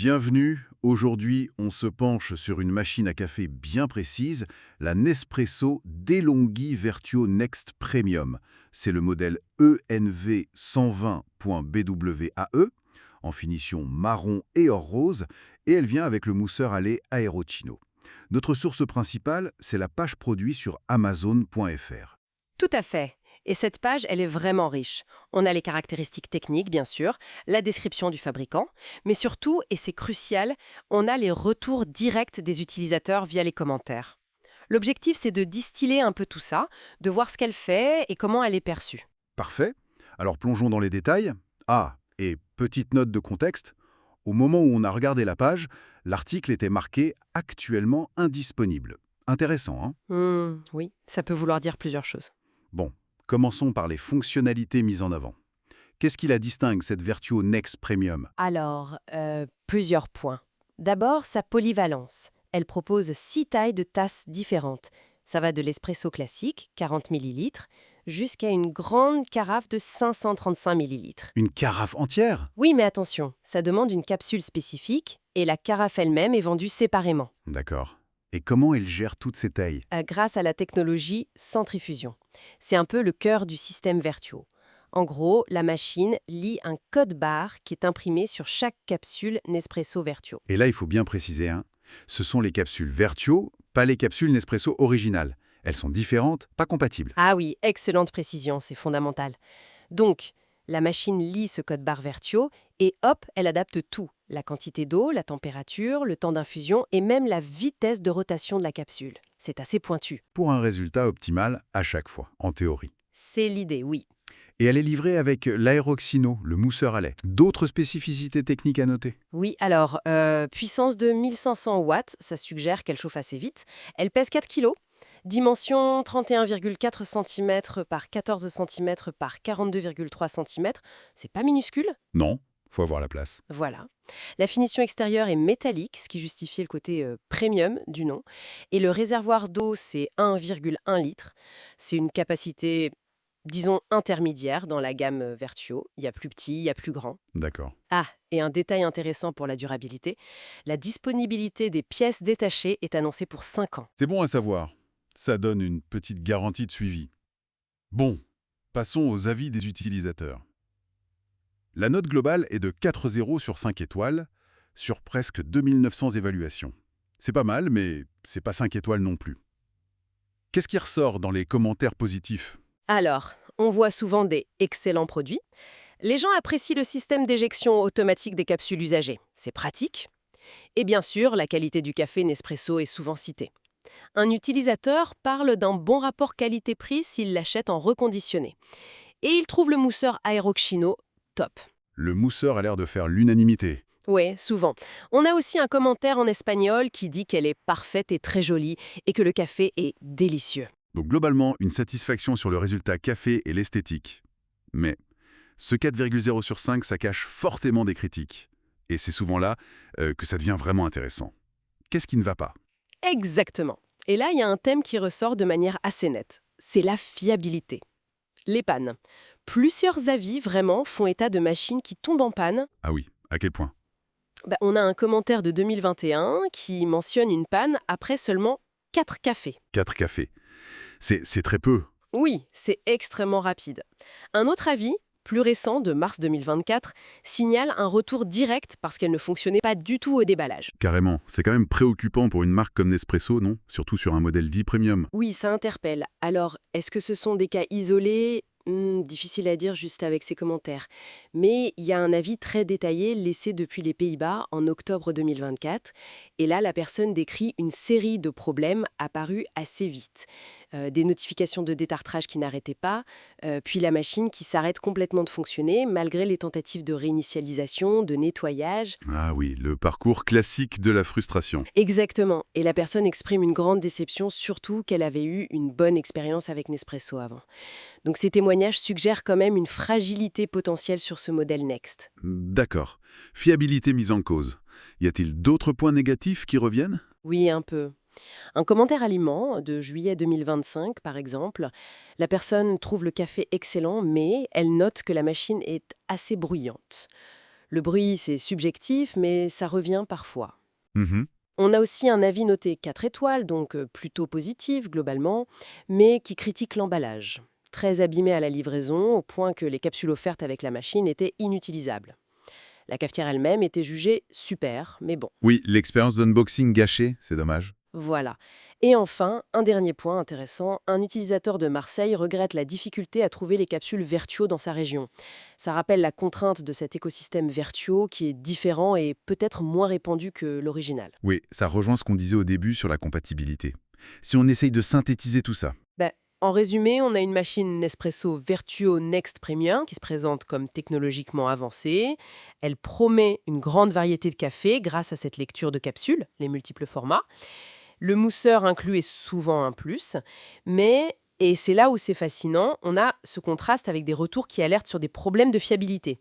Bienvenue. Aujourd'hui, on se penche sur une machine à café bien précise, la Nespresso DeLonghi Vertuo Next Premium. C'est le modèle ENV 120.BWAE, en finition marron et or rose, et elle vient avec le mousseur à lait Aerochino. Notre source principale, c'est la page produit sur Amazon.fr. Tout à fait. Et cette page, elle est vraiment riche. On a les caractéristiques techniques, bien sûr, la description du fabricant, mais surtout, et c'est crucial, on a les retours directs des utilisateurs via les commentaires. L'objectif, c'est de distiller un peu tout ça, de voir ce qu'elle fait et comment elle est perçue. Parfait. Alors plongeons dans les détails. Ah, et petite note de contexte. Au moment où on a regardé la page, l'article était marqué « Actuellement indisponible ». Intéressant, hein? Oui, ça peut vouloir dire plusieurs choses. Bon, commençons par les fonctionnalités mises en avant. Qu'est-ce qui la distingue, cette Vertuo Next Premium? Alors, plusieurs points. D'abord, sa polyvalence. Elle propose 6 tailles de tasses différentes. Ça va de l'espresso classique, 40 ml, jusqu'à une grande carafe de 535 ml. Une carafe entière? Oui, mais attention, ça demande une capsule spécifique et la carafe elle-même est vendue séparément, D'accord. Et comment elle gère toutes ces tailles? grâce à la technologie centrifusion. C'est un peu le cœur du système Vertuo. En gros, la machine lit un code barre qui est imprimé sur chaque capsule Nespresso Vertuo. Et là, il faut bien préciser, hein, ce sont les capsules Vertuo, pas les capsules Nespresso originales. Elles sont différentes, pas compatibles. Ah oui, excellente précision, c'est fondamental. Donc, la machine lit ce code barre Vertuo et hop, elle adapte tout. La quantité d'eau, la température, le temps d'infusion et même la vitesse de rotation de la capsule. C'est assez pointu. Pour un résultat optimal à chaque fois, en théorie. C'est l'idée, oui. Et elle est livrée avec l'Aeroxino, le mousseur à lait. D'autres spécificités techniques à noter? Oui, alors, puissance de 1500 watts, ça suggère qu'elle chauffe assez vite. Elle pèse 4 kg. Dimension 31,4 cm par 14 cm par 42,3 cm. C'est pas minuscule? Non, faut avoir la place. Voilà. La finition extérieure est métallique, ce qui justifie le côté premium du nom. Et le réservoir d'eau, c'est 1,1 litre. C'est une capacité, disons, intermédiaire dans la gamme Vertuo. Il y a plus petit, il y a plus grand. D'accord. Ah, et un détail intéressant pour la durabilité, la disponibilité des pièces détachées est annoncée pour 5 ans. C'est bon à savoir. Ça donne une petite garantie de suivi. Bon, passons aux avis des utilisateurs. La note globale est de 4,0 sur 5 étoiles, sur presque 2900 évaluations. C'est pas mal, mais c'est pas 5 étoiles non plus. Qu'est-ce qui ressort dans les commentaires positifs? Alors, on voit souvent des excellents produits. Les gens apprécient le système d'éjection automatique des capsules usagées. C'est pratique. Et bien sûr, la qualité du café Nespresso est souvent citée. Un utilisateur parle d'un bon rapport qualité-prix s'il l'achète en reconditionné. Et il trouve le mousseur Aerochino top. Le mousseur a l'air de faire l'unanimité. Oui, souvent. On a aussi un commentaire en espagnol qui dit qu'elle est parfaite et très jolie et que le café est délicieux. Donc globalement, une satisfaction sur le résultat café et l'esthétique. Mais ce 4,0 sur 5, ça cache fortement des critiques. Et c'est souvent là que ça devient vraiment intéressant. Qu'est-ce qui ne va pas? Exactement. Et là, il y a un thème qui ressort de manière assez nette. C'est la fiabilité. Les pannes. Plusieurs avis vraiment font état de machines qui tombent en panne. Ah oui, à quel point? On a un commentaire de 2021 qui mentionne une panne après seulement 4 cafés. 4 cafés. C'est très peu. Oui, c'est extrêmement rapide. Un autre avis, plus récent, de mars 2024, signale un retour direct parce qu'elle ne fonctionnait pas du tout au déballage. Carrément. C'est quand même préoccupant pour une marque comme Nespresso, non? Surtout sur un modèle vie premium. Oui, ça interpelle. Alors, est-ce que ce sont des cas isolés? Difficile à dire juste avec ces commentaires. Mais il y a un avis très détaillé laissé depuis les Pays-Bas en octobre 2024. Et là, la personne décrit une série de problèmes apparus assez vite. Des notifications de détartrage qui n'arrêtaient pas, puis la machine qui s'arrête complètement de fonctionner malgré les tentatives de réinitialisation, de nettoyage. Ah oui, le parcours classique de la frustration. Exactement. Et la personne exprime une grande déception, surtout qu'elle avait eu une bonne expérience avec Nespresso avant. Donc ces témoignages suggèrent quand même une fragilité potentielle sur ce modèle Next. D'accord. Fiabilité mise en cause. Y a-t-il d'autres points négatifs qui reviennent? Oui, un peu. Un commentaire aliment de juillet 2025, par exemple, la personne trouve le café excellent, mais elle note que la machine est assez bruyante. Le bruit, c'est subjectif, mais ça revient parfois. Mhm. On a aussi un avis noté 4 étoiles, donc plutôt positif globalement, mais qui critique l'emballage. Très abîmé à la livraison, au point que les capsules offertes avec la machine étaient inutilisables. La cafetière elle-même était jugée super, mais bon. Oui, l'expérience d'unboxing gâchée, c'est dommage. Voilà. Et enfin, un dernier point intéressant, un utilisateur de Marseille regrette la difficulté à trouver les capsules Vertuo dans sa région. Ça rappelle la contrainte de cet écosystème Vertuo qui est différent et peut-être moins répandu que l'original. Oui, ça rejoint ce qu'on disait au début sur la compatibilité. Si on essaye de synthétiser tout ça. Ben, en résumé, on a une machine Nespresso Vertuo Next Premium qui se présente comme technologiquement avancée. Elle promet une grande variété de cafés grâce à cette lecture de capsules, les multiples formats. Le mousseur inclus est souvent un plus, mais, et c'est là où c'est fascinant, on a ce contraste avec des retours qui alertent sur des problèmes de fiabilité.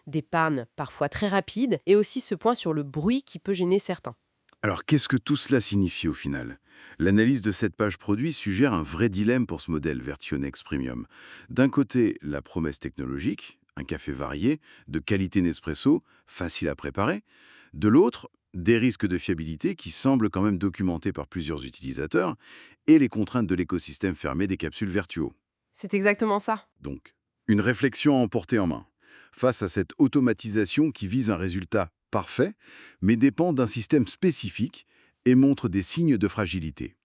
Des pannes parfois très rapides, et aussi ce point sur le bruit qui peut gêner certains. Alors qu'est-ce que tout cela signifie au final? L'analyse de cette page produit suggère un vrai dilemme pour ce modèle Vertionex Premium. D'un côté, la promesse technologique, un café varié, de qualité Nespresso, facile à préparer. De l'autre, des risques de fiabilité qui semblent quand même documentés par plusieurs utilisateurs et les contraintes de l'écosystème fermé des capsules Vertuo. C'est exactement ça. Donc, une réflexion à emporter en main. Face à cette automatisation qui vise un résultat parfait, mais dépend d'un système spécifique et montre des signes de fragilité.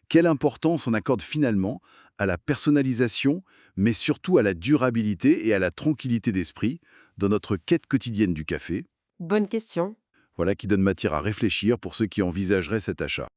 Quelle importance on accorde finalement à la personnalisation, mais surtout à la durabilité et à la tranquillité d'esprit dans notre quête quotidienne du café? Bonne question. Voilà qui donne matière à réfléchir pour ceux qui envisageraient cet achat.